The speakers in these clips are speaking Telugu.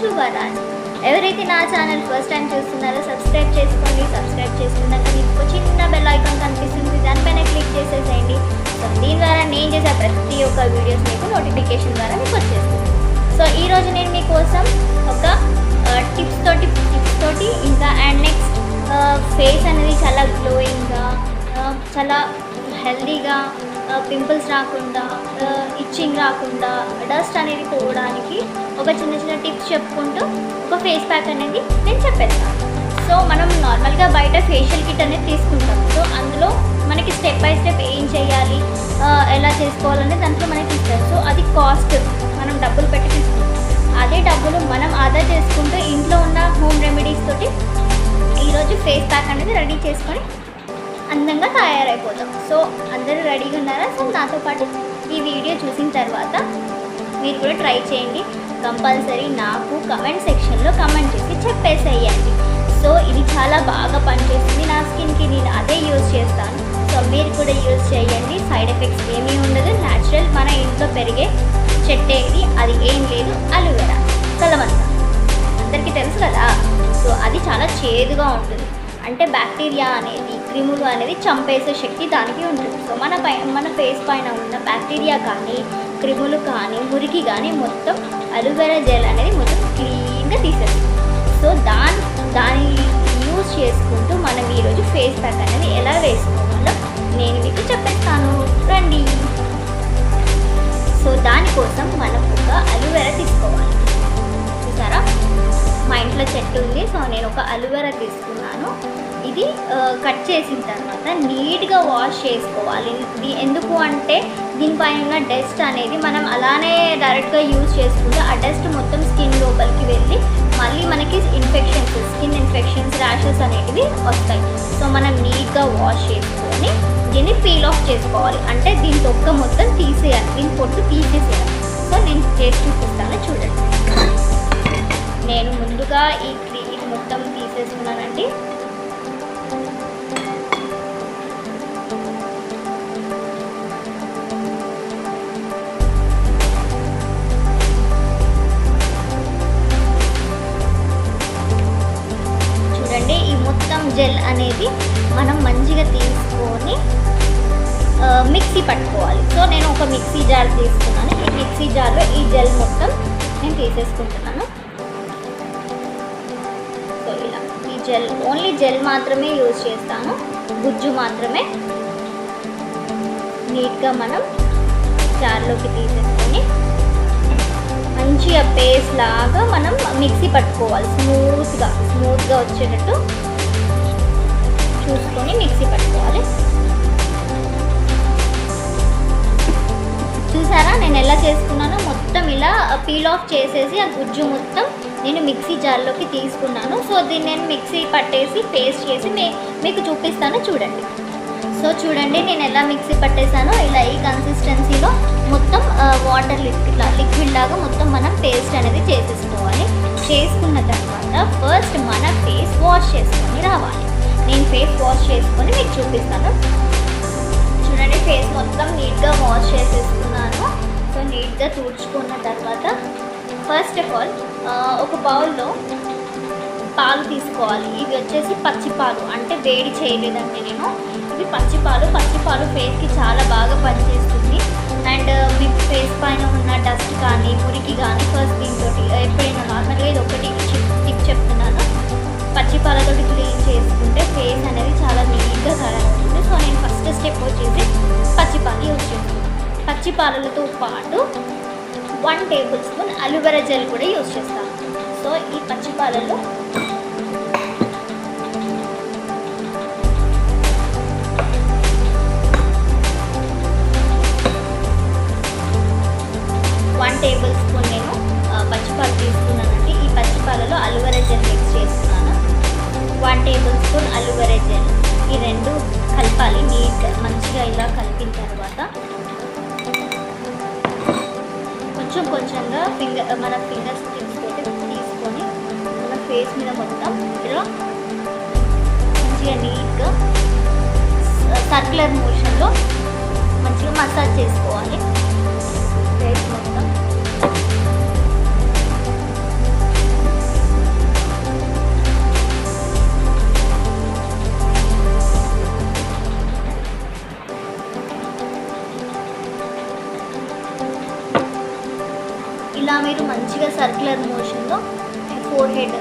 శుభరాజ్. ఎవరైతే నా ఛానల్ ఫస్ట్ టైం చూస్తున్నారో సబ్స్క్రైబ్ చేసుకోండి. సబ్స్క్రైబ్ చేసుకున్నాక మీకు చిన్న బెల్ ఐకాన్ కనిపిస్తుంది, దానిపైన క్లిక్ చేసేసేయండి. సో దీని ద్వారా నేను చేసే ప్రతి ఒక్క వీడియోస్ మీకు నోటిఫికేషన్ ద్వారా మీకు వచ్చేస్తుంది. సో ఈరోజు నేను మీకోసం ఒక టిప్స్ తోటి ఇంకా అండ్ నెక్స్ట్ ఫేస్ అనేది చాలా గ్లోయింగ్గా, చాలా హెల్దీగా, పింపుల్స్ రాకుండా, ఇచ్చింగ్ రాకుండా, డస్ట్ అనేది పోవడానికి ఒక చిన్న టిప్స్ చెప్పుకుంటూ ఒక ఫేస్ ప్యాక్ అనేది నేను చెప్పేస్తాను. సో మనం నార్మల్గా బయట ఫేషియల్ కిట్ అనేది తీసుకుంటాం. సో అందులో మనకి స్టెప్ బై స్టెప్ ఏం చేయాలి, ఎలా చేసుకోవాలనే దాంట్లో మనకి ఇస్తారు. సో అది కాస్ట్, మనం డబ్బులు పెట్టి తీసుకుంటాం. అదే డబ్బులు మనం ఆదా చేసుకుంటూ ఇంట్లో ఉన్న హోమ్ రెమెడీస్ తోటి ఈరోజు ఫేస్ ప్యాక్ అనేది రెడీ చేసుకొని అందంగా తయారైపోతాం. సో అందరూ రెడీగా ఉన్నారా? సో నాతో పాటు ఈ వీడియో చూసిన తర్వాత మీరు కూడా ట్రై చేయండి. కంపల్సరీ నాకు కమెంట్ సెక్షన్లో కమెంట్ చేసి చెప్పేసేయండి. సో ఇది చాలా బాగా పనిచేస్తుంది నా స్కిన్కి, నేను అదే యూజ్ చేస్తాను. సో మీరు కూడా యూజ్ చేయండి. సైడ్ ఎఫెక్ట్స్ ఏమీ ఉండదు. న్యాచురల్ మన ఇంట్లో పెరిగే చెట్టేది, అది ఏం లేదు, అలోవెరా, కలబంద, అందరికీ తెలుసు కదా. సో అది చాలా చేదుగా ఉంటుంది, అంటే బ్యాక్టీరియా అనేది, క్రిములు అనేది చంపేసే శక్తి దానికి ఉంటుంది. సో మన ఫేస్ పైన ఉన్న బ్యాక్టీరియా కానీ, క్రిములు కానీ, మురికి కానీ మొత్తం అలోవెరా జెల్ అనేది మొత్తం క్లీన్గా తీసేస్తుంది. సో దాన్ని యూజ్ చేసుకుంటూ మనం ఈరోజు ఫేస్ ప్యాక్ అనేది ఎలా వేసుకోవాలో నేను మీకు చెప్పేస్తాను, రండి. సో దానికోసం మనం ఒక అలోవెరా తీసుకోవాలి. చూసారా, మా ఇంట్లో చెట్టు ఉంది. సో నేను ఒక అలోవెరా తీసుకున్నాను. ఇది కట్ చేసిన తర్వాత నీట్గా వాష్ చేసుకోవాలి. ఎందుకు అంటే దీనిపైన ఉన్న డస్ట్ అనేది మనం అలానే డైరెక్ట్గా యూజ్ చేసుకుంటే ఆ డస్ట్ మొత్తం స్కిన్ లోపలికి వెళ్ళి మళ్ళీ మనకి స్కిన్ ఇన్ఫెక్షన్స్, ర్యాషెస్ అనేటివి వస్తాయి. సో మనం నీట్గా వాష్ చేసుకొని దీన్ని పీల్ ఆఫ్ చేసుకోవాలి. అంటే దీని తొక్క మొత్తం తీసేయాలి, దీని పొట్టు తీసేసేయాలి. సో నేను చేసి చూపిస్తాను, చూడండి. నేను ముందుగా ఇది మొత్తం తీసేసుకున్నానండి. చూడండి, ఈ మొత్తం జెల్ అనేది మనం మంచిగా తీసుకొని మిక్సీ పట్టుకోవాలి. సో నేను ఒక మిక్సీ జార్ తీసుకున్నాను. ఈ మిక్సీ జార్లో ఈ జెల్ మొత్తం నేను తీసేసుకుంటున్నాను. సో ఇలా ఈ జెల్, ఓన్లీ జెల్ మాత్రమే యూజ్ చేస్తాను, గుజ్జు మాత్రమే నీట్గా మనం జార్లోకి తీసేసుకొని మంచిగా పేస్ట్ లాగా మనం మిక్సీ పట్టుకోవాలి. స్మూత్గా వచ్చేటట్టు చూసుకొని మిక్సీ పట్టుకోవాలి. చూసారా నేను ఎలా చేసుకున్నానో, మొత్తం ఇలా పీల్ ఆఫ్ చేసేసి ఆ గుజ్జు మొత్తం నేను మిక్సీ జార్లోకి తీసుకున్నాను. సో దీన్ని నేను మిక్సీ పట్టేసి పేస్ట్ చేసి మీకు చూపిస్తాను, చూడండి. సో చూడండి నేను ఎలా మిక్సీ పట్టేసానో, ఇలా ఈ కన్సిస్టెన్సీలో మొత్తం వాటర్ లిక్విడ్ లాగా మొత్తం మనం పేస్ట్ అనేది చేసేసుకోవాలి. చేసుకున్న తర్వాత ఫస్ట్ మన ఫేస్ వాష్ చేసుకొని రావాలి. నేను ఫేస్ వాష్ చేసుకొని మీకు చూపిస్తాను, చూడండి. ఫేస్ మొత్తం నీట్గా వాష్ చేసేసుకున్నాను. సో నీట్గా తుడుచుకున్న తర్వాత ఫస్ట్ ఆఫ్ ఆల్ ఒక బౌల్లో పాలు తీసుకోవాలి. ఇవి వచ్చేసి పచ్చిపాలు, అంటే వేడి చేయలేదంటే నేను ఇవి పచ్చిపాలు ఫేస్కి చాలా బాగా పనిచేస్తుంది. అండ్ మీ ఫేస్ పైన ఉన్న డస్ట్ కానీ, మురికి కానీ ఫస్ట్ దీంతో ఎప్పుడైనా నార్మల్గా ఇది ఒకటి టిప్ చెప్తున్నాను, పచ్చిపాలతో క్లీన్ చేసుకుంటే ఫేస్ అనేది చాలా నీట్గా తయారవుతుంది. సో నేను ఫస్ట్ స్టెప్ వచ్చేసి పచ్చిపాలు యూజ్ చేస్తాను. పచ్చిపాలతో పాటు 1 టేబుల్ స్పూన్ అలోవెరా జెల్ కూడా యూజ్ చేస్తాను. సో ఈ పచ్చిపాలలో టేబుల్ స్పూన్ నేను పచ్చిపాలు తీసుకున్నానండి. ఈ పచ్చిపాలలో అలోవెరా జెల్ మిక్స్ చేస్తున్నాను. 1 టేబుల్ స్పూన్ అలోవెరా జెల్, ఈ రెండు కలపాలి నీట్గా. మంచిగా ఇలా కలిపిన తర్వాత కొంచెంగా మన ఫింగర్స్ తీసుకొని మన ఫేస్ మీద మొత్తం ఇలా మంచిగా నీట్గా సర్క్యులర్ మోషన్లో మంచిగా మసాజ్ చేసుకోవాలి ఫేస్ మొత్తం. సర్క్యులర్ మోషన్లో ఫోర్ హెడ్,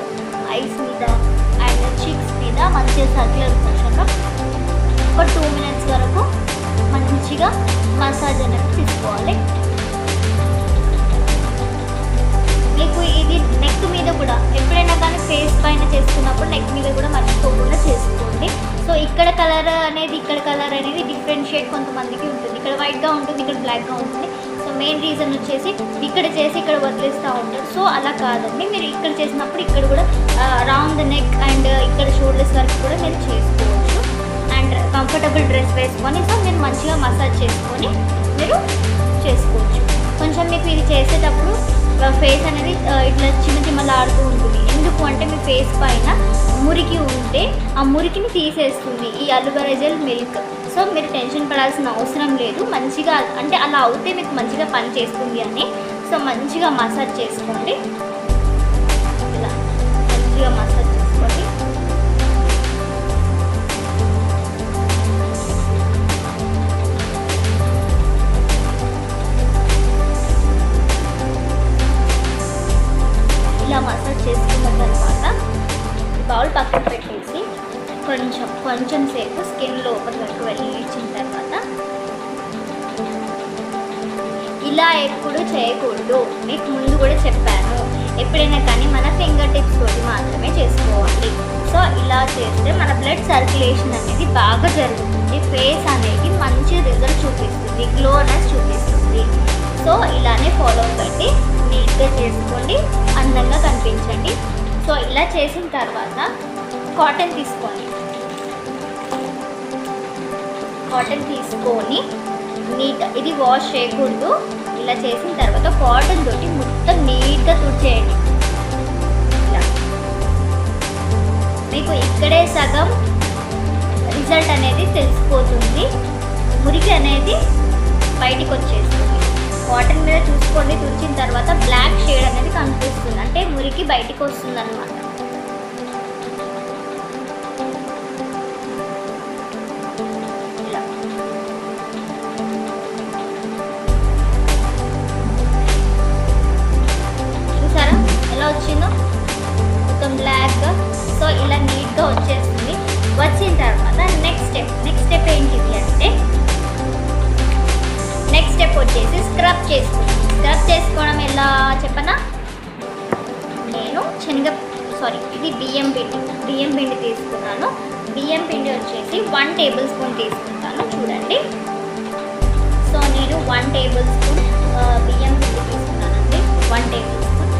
ఐస్ మీద అండ్ చీక్స్ మీద మంచిగా సర్క్యులర్ మోషన్లో ఒక 2 minutes వరకు మంచిగా మసాజ్ అనేది తీసుకోవాలి. మీకు ఇది నెక్ మీద కూడా ఎప్పుడైనా కానీ ఫేస్ పైన చేసుకున్నప్పుడు నెక్ మీద కూడా మర్చిపోకుండా చేసుకోండి. సో ఇక్కడ కలర్ అనేది డిఫరెంట్ షేడ్ కొంతమందికి ఉంటుంది. ఇక్కడ వైట్గా ఉంటుంది, ఇక్కడ బ్లాక్గా ఉంటుంది. సో మెయిన్ రీజన్ వచ్చేసి ఇక్కడ చేసి ఇక్కడ వదిలేస్తూ ఉంటారు. సో అలా కాదండి, మీరు ఇక్కడ చేసినప్పుడు ఇక్కడ కూడా రౌండ్ ద నెక్ అండ్ ఇక్కడ షోల్డర్స్ వరకు కూడా మీరు చేసుకోవచ్చు. అండ్ కంఫర్టబుల్ డ్రెస్ వేసుకొని సో మీరు మంచిగా మసాజ్ చేసుకొని మీరు చేసుకోవచ్చు. కొంచెం మీకు ఇది చేసేటప్పుడు ఫేస్ అనేది ఇట్లా చిమ్మలాడుతూ ఉంటుంది. ఎందుకు అంటే మీ ఫేస్ పైన మురికి ఉంటే ఆ మురికిని తీసేస్తుంది ఈ అలోవెరా జెల్ మిల్క్. సో మీరు టెన్షన్ పడాల్సిన అవసరం లేదు. మంచిగా అంటే అలా అవుతే మీకు మంచిగా పని చేస్తుంది అని. సో మంచిగా మసాజ్ చేసుకోండి. ఇలా మంచిగా మసాజ్ చేసుకోండి. ఇలా మసాజ్ చేసుకున్న తర్వాత బౌల్ పక్కన పెట్టేసి కొంచెం సేపు స్కిన్ లోపల వరకు వెళ్ళి ఇచ్చిన తర్వాత ఇలా ఎప్పుడు చేయకూడదు. మీకు ముందు కూడా చెప్పాను, ఎప్పుడైనా కానీ మన ఫింగర్ టిప్స్ తోటి మాత్రమే చేసుకోవాలి. సో ఇలా చేస్తే మన బ్లడ్ సర్క్యులేషన్ అనేది బాగా జరుగుతుంది. ఫేస్ అనేది మంచి రిజల్ట్ చూపిస్తుంది, గ్లోనెస్ చూపిస్తుంది. సో ఇలానే ఫాలో అవ్వండి, నీట్గా చేసుకోండి, అందంగా కనిపించండి. సో ఇలా చేసిన తర్వాత కాటన్ తీసుకొని నీట్, ఇది వాష్ చేయకూడదు. ఇలా చేసిన తర్వాత కాటన్ తోటి మొత్తం నీట్గా తుడిచేయండి. ఇలా మీకు ఇక్కడే సగం రిజల్ట్ అనేది తెలిసిపోతుంది, మురికి అనేది బయటికి వచ్చేస్తుంది. కాటన్ మీద చూసుకోండి, తుడిచిన తర్వాత బ్లాక్ షేడ్ అనేది కనిపిస్తుంది, అంటే మురికి బయటికి వస్తుంది అన్నమాట. ఇలా చూసారా ఎలా వచ్చిందో, మొత్తం బ్లాక్గా. సో ఇలా నీట్గా వచ్చేస్తుంది. వచ్చిన తర్వాత నెక్స్ట్ స్టెప్ ఏంటిది అంటే, నెక్స్ట్ స్టెప్ వచ్చేసి స్క్రబ్ చేసుకోవడం ఎలా చెప్పనా. నేను ఇది బియ్యం పిండి తీసుకున్నాను. బియ్యం పిండి వచ్చేసి 1 tablespoon తీసుకుంటాను. చూడండి, సో నేను 1 tablespoon బియ్యం పిండి తీసుకున్నానండి. 1 tablespoon.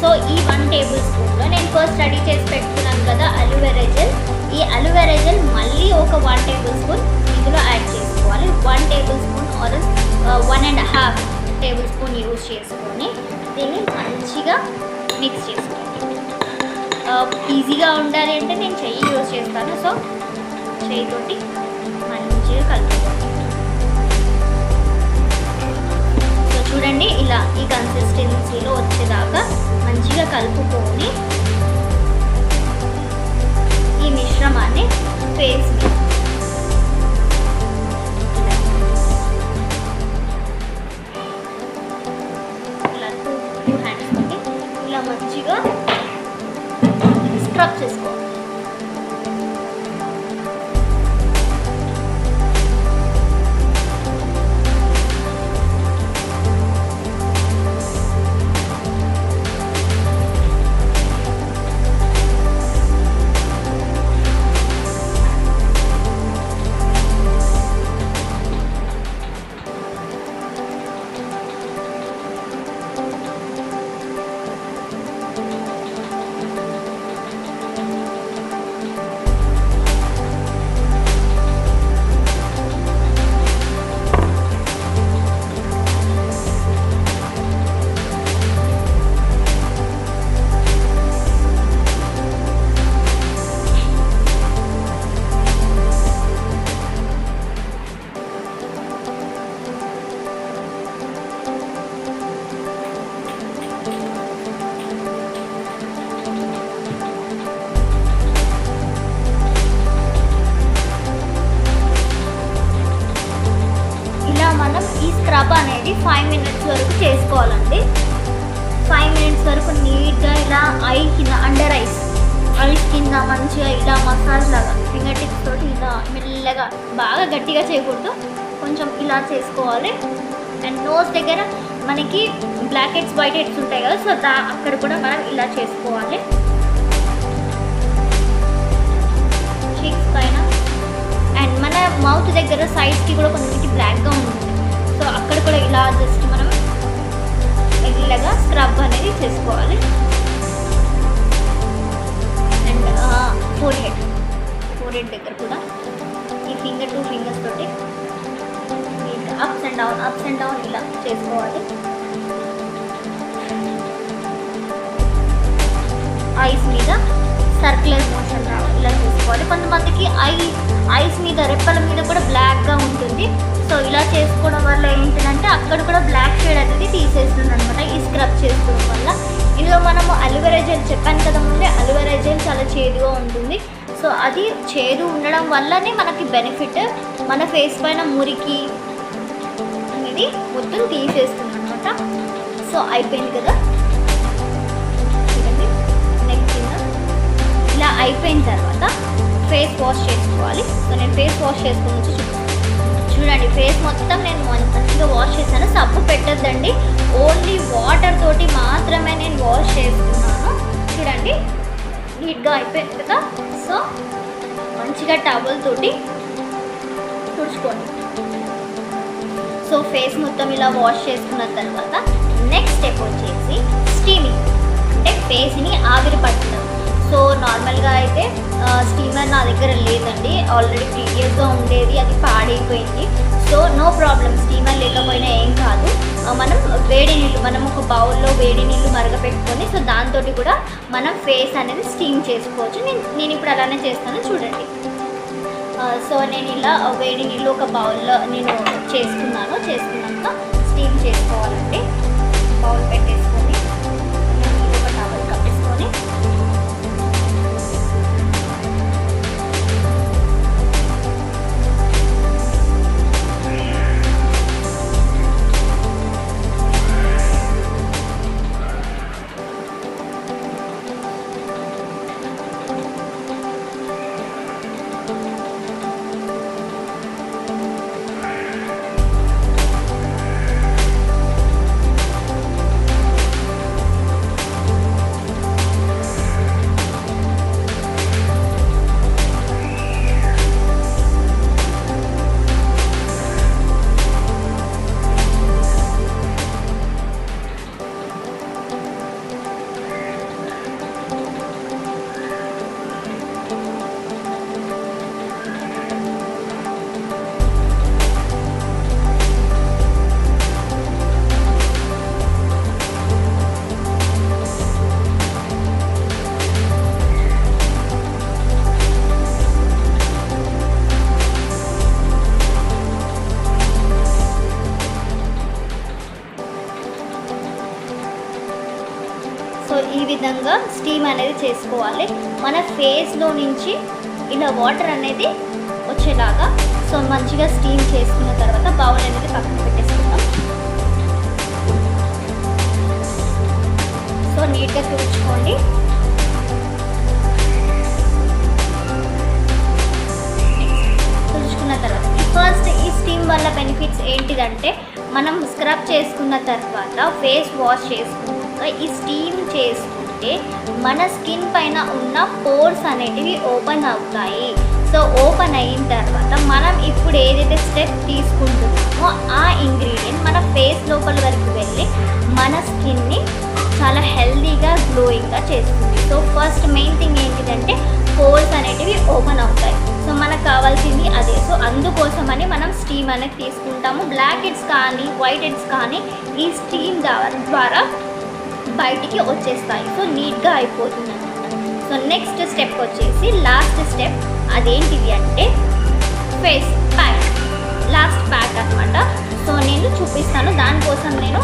సో ఈ 1 tablespoonలో నేను ఫస్ట్ రెడీ చేసి పెట్టుకున్నాను కదా అలోవెరా జెల్. ఈ అలోవెరా జెల్ మళ్ళీ ఒక 1 tablespoon ఇందులో యాడ్ చేసుకోవాలి. 1 tablespoon ఆర్ 1.5 tablespoon యూజ్ చేసుకొని దీన్ని మంచిగా మిక్స్ చేసుకోండి. ఈజీగా ఉండాలి అంటే నేను చెయ్యి యూజ్ చేస్తాను. సో చెయ్యితోటి మంచిగా కలుపుకోండి. సో చూడండి, ఇలా ఈ కన్సిస్టెన్సీలో వచ్చేదాకా మంచిగా కలుపుకొని ఈ మిశ్రమాన్ని ఫేస్ మీద ఇలా మంచిగా స్క్రబ్ చేసుకోవాలి. స్క్రబ్ అనేది 5 minutes వరకు చేసుకోవాలండి. 5 minutes వరకు నీట్గా ఇలా ఐ కింద అండర్ ఐస్ కింద మంచిగా ఇలా మసాజ్ లాగా ఫింగర్ టిప్స్ తోటి ఇలా మెల్లగా బాగా గట్టిగా చేయకూడదు, కొంచెం ఇలా చేసుకోవాలి. అండ్ నోస్ దగ్గర మనకి బ్లాక్ హెడ్స్ వైట్ హెడ్స్ ఉంటాయి కదా, సో అక్కడ కూడా మనం ఇలా చేసుకోవాలి. చీక్స్ పైన అండ్ మన మౌత్ దగ్గర సైడ్స్కి కూడా కొంచెం బ్లాక్గా ఉంటుంది, సో అక్కడ కూడా ఇలా జస్ట్ మనం మెల్లగా స్క్రబ్ అనేది చేసుకోవాలి. అండ్ ఫోర్ హెడ్ దగ్గర కూడా ఈ టూ ఫింగర్స్ తోటి అప్స్ అండ్ డౌన్ ఇలా చేసుకోవాలి. ఐస్ మీద సర్క్యులర్ మోషన్ రావాలి, ఇలా చేసుకోవాలి. కొంతమందికి ఐస్ మీద రెప్పల మీద కూడా బ్లాక్గా ఉంటుంది, సో ఇలా చేసుకోవడం వల్ల ఏంటంటే అక్కడ కూడా బ్లాక్ షేడ్ అనేది తీసేస్తుంది అనమాట ఈ స్క్రబ్ చేసుకోవడం వల్ల. ఇందులో మనము అలోవెరా జెల్ చెప్పాను కదా ముందే, అలోవెరా జెల్ చాలా చేదుగా ఉంటుంది, సో అది చేదు ఉండడం వల్లనే మనకి బెనిఫిట్. మన ఫేస్ పైన మురికి అనేది మొత్తం తీసేస్తుంది అనమాట. సో అయిపోయింది కదా, చూడండి. నెక్స్ట్ ఇలా అయిపోయిన తర్వాత ఫేస్ వాష్ చేసుకోవాలి. సో నేను ఫేస్ వాష్ చేసుకుని వచ్చి చూడండి, ఫేస్ మొత్తం నేను మంచిగా వాష్ చేశాను. సబ్బు పెట్టద్దండి, ఓన్లీ వాటర్ తోటి మాత్రమే నేను వాష్ చేసుకున్నాను. చూడండి నీట్గా అయిపోయింది కదా. సో మంచిగా టవల్ తోటి తుడుచుకోండి. సో ఫేస్ మొత్తం ఇలా వాష్ చేసుకున్న తర్వాత నెక్స్ట్ స్టెప్ వచ్చేసి స్టీమింగ్, అంటే ఫేస్ని ఆవిరి పట్టడం. సో నార్మల్గా అయితే స్టీమర్ నా దగ్గర లేదండి, ఆల్రెడీ ప్రీవియస్గా ఉండేది, అది పాడైపోయింది. సో నో ప్రాబ్లం, స్టీమర్ లేకపోయినా ఏం కాదు. మనం వేడి నీళ్ళు, మనం ఒక బౌల్లో వేడి నీళ్ళు మరగపెట్టుకొని సో దాంతో కూడా మనం ఫేస్ అనేది స్టీమ్ చేసుకోవచ్చు. నేను ఇప్పుడు అలానే చేస్తాను చూడండి. సో నేను ఇలా వేడి నీళ్ళు ఒక బౌల్లో నేను చేసుకున్నాక స్టీమ్ చేసుకోవాలండి. బౌల్ పెట్టేసుకొని ఒక టవల్ కప్పేసుకొని ఈ విధంగా స్టీమ్ అనేది చేసుకోవాలి. మన ఫేస్లో నుంచి ఇలా వాటర్ అనేది వచ్చేలాగా సో మంచిగా స్టీమ్ చేసుకున్న తర్వాత బౌల్ అనేది పక్కన పెట్టేసుకుందాం. సో నీట్గా తుడుచుకోండి. తుడుచుకున్న తర్వాత ఫస్ట్ ఈ స్టీమ్ వల్ల బెనిఫిట్స్ ఏంటిదంటే మనం స్క్రబ్ చేసుకున్న తర్వాత ఫేస్ వాష్ చేసుకున్నాక ఈ స్టీమ్ చేసుకుంటే మన స్కిన్ పైన ఉన్న పోర్స్ అనేటివి ఓపెన్ అవుతాయి. సో ఓపెన్ అయిన తర్వాత మనం ఇప్పుడు ఏదైతే స్టెప్ తీసుకుంటున్నామో ఆ ఇంగ్రీడియంట్ మన ఫేస్ లోపల వరకు వెళ్ళి మన స్కిన్ని చాలా హెల్దీగా గ్లోయింగ్గా చేస్తుంది. సో ఫస్ట్ మెయిన్ థింగ్ ఏంటిదంటే పోర్స్ అనేటివి ఓపెన్ అవుతాయి. సో మనకు కావాల్సింది అదే. సో అందుకోసమని మనం స్టీమ్ అనేది తీసుకుంటాము. బ్లాక్ హెడ్స్ కానీ వైట్ హెడ్స్ కానీ ఈ స్టీమ్ ద్వారా బయటికి వచ్చేస్తాయి. సో నీట్గా అయిపోతుంది అనమాట. సో నెక్స్ట్ స్టెప్ వచ్చేసి లాస్ట్ స్టెప్, అదేంటిది అంటే ఫేస్ ప్యాక్, లాస్ట్ ప్యాక్ అనమాట. సో నేను చూపిస్తాను. దానికోసం నేను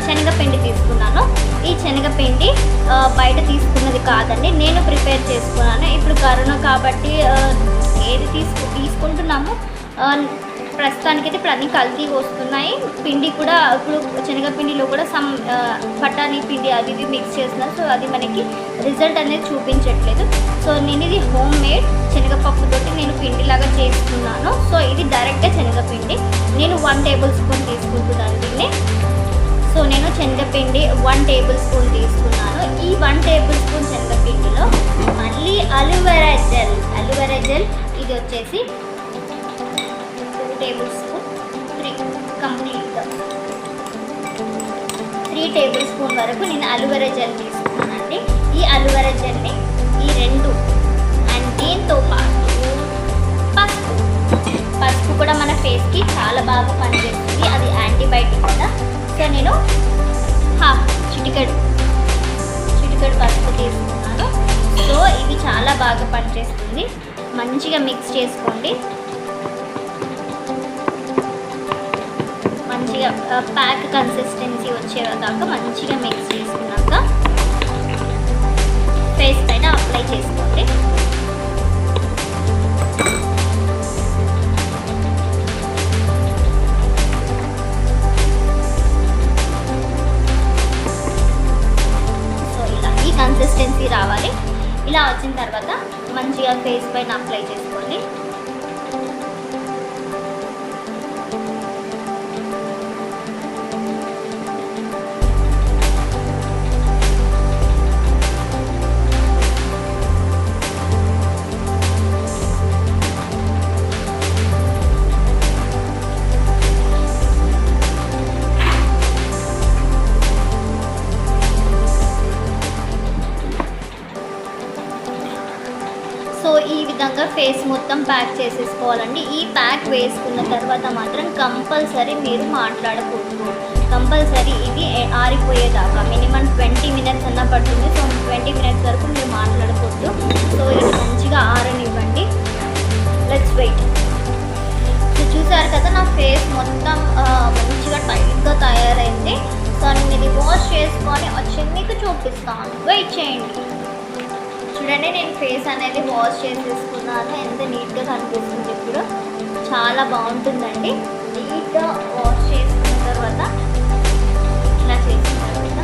శనగపిండి తీసుకున్నాను. ఈ శనగపిండి బయట తీసుకున్నది కాదండి, నేను ప్రిపేర్ చేసుకున్నాను. ఇప్పుడు కరోనా కాబట్టి ఏది తీసుకుంటున్నాము ప్రస్తుతానికైతే ఇప్పుడు అన్నీ కల్తీ వస్తున్నాయి. పిండి కూడా ఇప్పుడు శనగపిండిలో కూడా సమ్ బఠానీ పిండి అది ఇది మిక్స్ చేస్తున్నారు. సో అది మనకి రిజల్ట్ అనేది చూపించట్లేదు. సో నేను ఇది హోమ్ మేడ్ శనగపప్పుతోటి నేను పిండిలాగా చేసుకున్నాను. సో ఇది డైరెక్ట్గా శనగపిండి. నేను 1 టేబుల్ స్పూన్ తీసుకుంటున్నాను దీన్ని. సో నేను శనగపిండి 1 టేబుల్ స్పూన్ తీసుకున్నాను. ఈ 1 టేబుల్ స్పూన్ శనగపిండిలో మళ్ళీ అలోవెరా జెల్ ఇది వచ్చేసి 2 టేబుల్ స్పూన్ 3 టేబుల్ స్పూన్ వరకు నేను అలోవెరా జెల్ తీసుకున్నానండి. ఈ అలోవెరా జెల్ని ఈ 2 అండ్ దీంతో పాటు పసుపు కూడా మన ఫేస్కి చాలా బాగా పనిచేస్తుంది. అది యాంటీబయాటిక్ కదా. సో నేను చిటికెడు పసుపు తీసుకున్నాను. సో ఇది చాలా బాగా పనిచేస్తుంది. మంచిగా మిక్స్ చేసుకోండి. మంచిగా ప్యాక్ కన్సిస్టెన్సీ వచ్చేదాకా మంచిగా మిక్స్ చేసుకున్నాక ఫేస్ పైన అప్లై చేసుకోండి. కన్సిస్టెన్సీ రావాలి. ఇలా వచ్చిన తర్వాత మంచిగా ఫేస్ పైన అప్లై చేసుకోండి. సో ఈ విధంగా ఫేస్ మొత్తం ప్యాక్ చేసేసుకోవాలండి. ఈ ప్యాక్ వేసుకున్న తర్వాత మాత్రం కంపల్సరీ మీరు మాట్లాడకూడదు. కంపల్సరీ ఇది ఆరిపోయేదాకా మినిమం 20 మినిట్స్ అన్నా పడుతుంది. సో 20 మినిట్స్ వరకు మీరు మాట్లాడకూడదు. సో ఇది మంచిగా ఆరనివ్వండి. Let's wait. సో చూసారు కదా నా ఫేస్ మొత్తం మంచిగా టైట్గా తయారైంది. సో నేను ఇది వాష్ చేసుకొని వచ్చి మీకు చూపిస్తాను. వెయిట్ చేయండి. చూడండి నేను ఫేస్ అనేది వాష్ చేసేసుకున్నాను. ఎంత నీట్గా కనిపిస్తుంది. ఇప్పుడు చాలా బాగుంటుందండి. నీట్గా వాష్ చేసుకున్న తర్వాత ఇలా చేసిన తర్వాత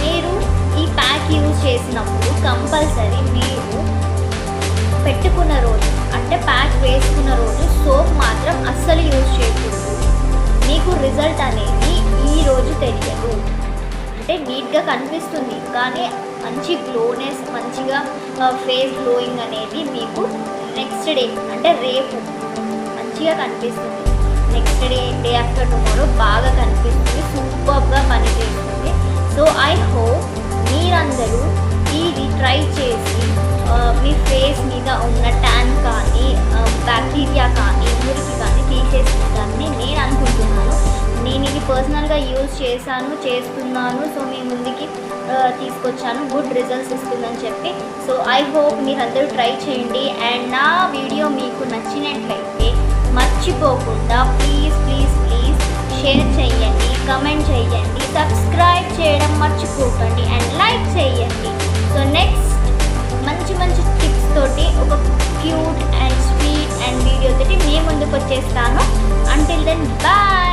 మీరు ఈ ప్యాక్ యూజ్ చేసినప్పుడు కంపల్సరీ మీరు పెట్టుకున్న రోజు అంటే ప్యాక్ వేసుకున్న రోజు సోప్ మాత్రం అస్సలు యూజ్ చేయకూడదు. మీకు రిజల్ట్ అనేది ఈ రోజు తెలియదు. అంటే నీట్గా కనిపిస్తుంది కానీ మంచి గ్లోనెస్ మంచిగా ఫేస్ గ్లోయింగ్ అనేది మీకు నెక్స్ట్ డే అంటే రేపు మంచిగా కనిపిస్తుంది. నెక్స్ట్ డే ఆఫ్టర్ టుమారో బాగా కనిపిస్తుంది. సూపర్గా పనిచేస్తుంది. సో ఐ హోప్ మీరందరూ ఇది ట్రై చేసి మీ ఫేస్ మీద ఉన్న ట్యాన్ కానీ బ్యాక్టీరియా కానీ మురికి కానీ తీసేసుకుంటారని నేను అనుకుంటున్నాను. నేను ఇది పర్సనల్గా యూజ్ చేస్తున్నాను. సో మీ ముందుకి తీసుకొచ్చాను. గుడ్ రిజల్ట్స్ ఇస్తుందని చెప్పి. సో ఐ హోప్ మీరందరూ ట్రై చేయండి. అండ్ నా వీడియో మీకు నచ్చినట్లయితే మర్చిపోకుండా ప్లీజ్ షేర్ చేయండి, కమెంట్ చేయండి, సబ్స్క్రైబ్ చేయడం మర్చిపోకండి అండ్ లైక్ చేయండి. సో నెక్స్ట్ మంచి టిప్స్ తోటి ఒక cute and sweet and video తోటి మీ ముందుకు వచ్చేస్తాను. Until then bye.